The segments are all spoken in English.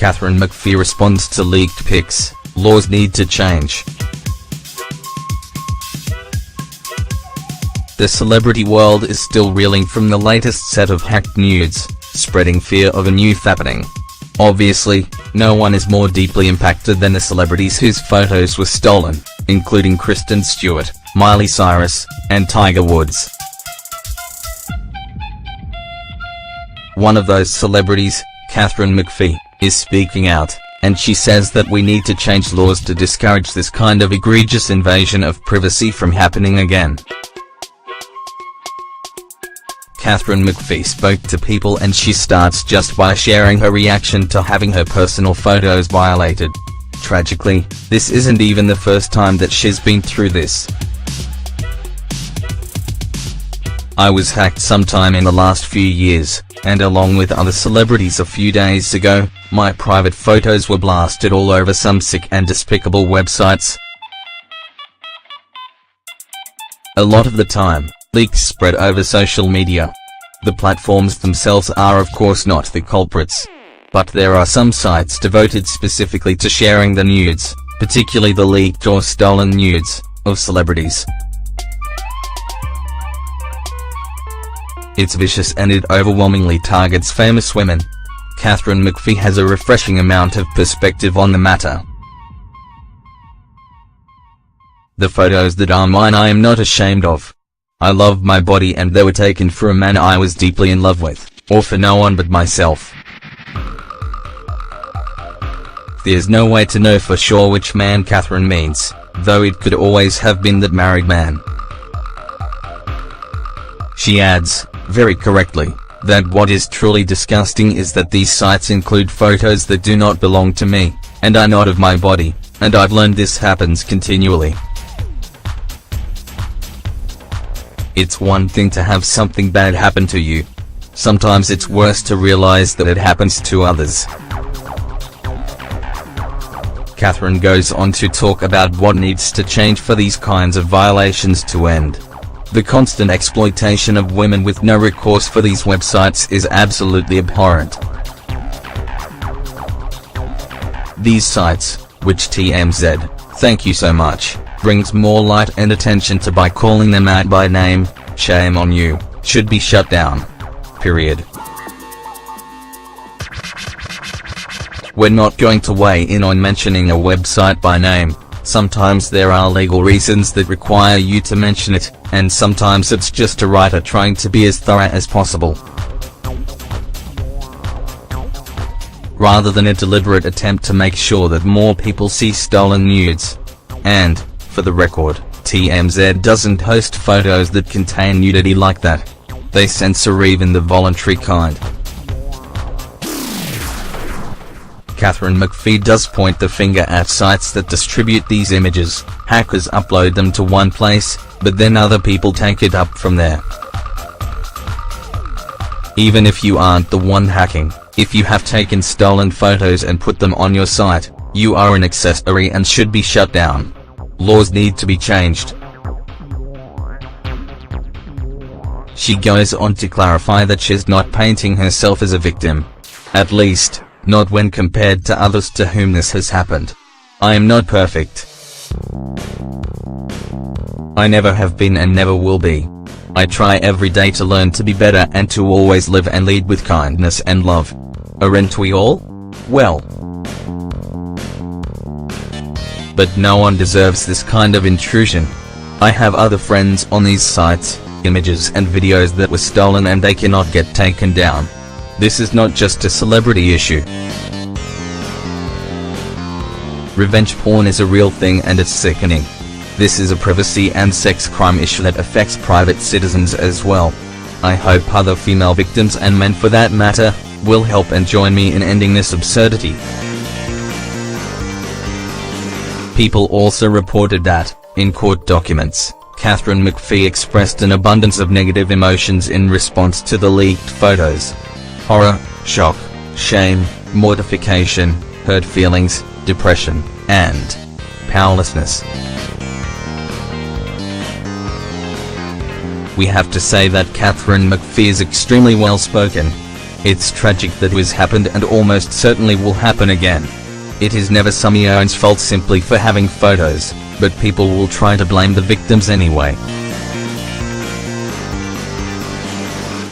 Katharine McPhee responds to leaked pics, laws need to change. The celebrity world is still reeling from the latest set of hacked nudes, spreading fear of a new happening. Obviously, no one is more deeply impacted than the celebrities whose photos were stolen, including Kristen Stewart, Miley Cyrus, and Tiger Woods. One of those celebrities, Katharine McPhee, is speaking out, and she says that we need to change laws to discourage this kind of egregious invasion of privacy from happening again. Katharine McPhee spoke to People, and she starts just by sharing her reaction to having her personal photos violated. Tragically, this isn't even the first time that she's been through this. I was hacked sometime in the last few years, and along with other celebrities a few days ago, my private photos were blasted all over some sick and despicable websites. A lot of the time, leaks spread over social media. The platforms themselves are of course not the culprits. But there are some sites devoted specifically to sharing the nudes, particularly the leaked or stolen nudes, of celebrities. It's vicious and it overwhelmingly targets famous women. Katharine McPhee has a refreshing amount of perspective on the matter. The photos that are mine I am not ashamed of. I love my body and they were taken for a man I was deeply in love with, or for no one but myself. There's no way to know for sure which man Katharine means, though it could always have been that married man. She adds, very correctly, that what is truly disgusting is that these sites include photos that do not belong to me, and are not of my body, and I've learned this happens continually. It's one thing to have something bad happen to you. Sometimes it's worse to realize that it happens to others. Katharine goes on to talk about what needs to change for these kinds of violations to end. The constant exploitation of women with no recourse for these websites is absolutely abhorrent. These sites, which TMZ, thank you so much, brings more light and attention to by calling them out by name, shame on you, should be shut down. Period. We're not going to weigh in on mentioning a website by name. Sometimes there are legal reasons that require you to mention it, and sometimes it's just a writer trying to be as thorough as possible, rather than a deliberate attempt to make sure that more people see stolen nudes. And, for the record, TMZ doesn't host photos that contain nudity like that. They censor even the voluntary kind. Katharine McPhee does point the finger at sites that distribute these images. Hackers upload them to one place, but then other people take it up from there. Even if you aren't the one hacking, if you have taken stolen photos and put them on your site, you are an accessory and should be shut down. Laws need to be changed. She goes on to clarify that she's not painting herself as a victim. At least, not when compared to others to whom this has happened. I am not perfect. I never have been and never will be. I try every day to learn to be better and to always live and lead with kindness and love. Aren't we all? Well. But no one deserves this kind of intrusion. I have other friends on these sites, images and videos that were stolen and they cannot get taken down. This is not just a celebrity issue. Revenge porn is a real thing and it's sickening. This is a privacy and sex crime issue that affects private citizens as well. I hope other female victims, and men for that matter, will help and join me in ending this absurdity. People also reported that, in court documents, Katharine McPhee expressed an abundance of negative emotions in response to the leaked photos. Horror, shock, shame, mortification, hurt feelings, depression, and powerlessness. We have to say that Katharine McPhee is extremely well spoken. It's tragic that this happened and almost certainly will happen again. It is never someone's fault simply for having photos, but people will try to blame the victims anyway.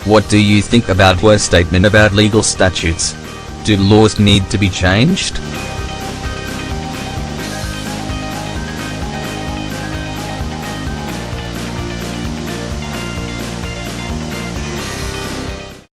What do you think about her statement about legal statutes? Do laws need to be changed?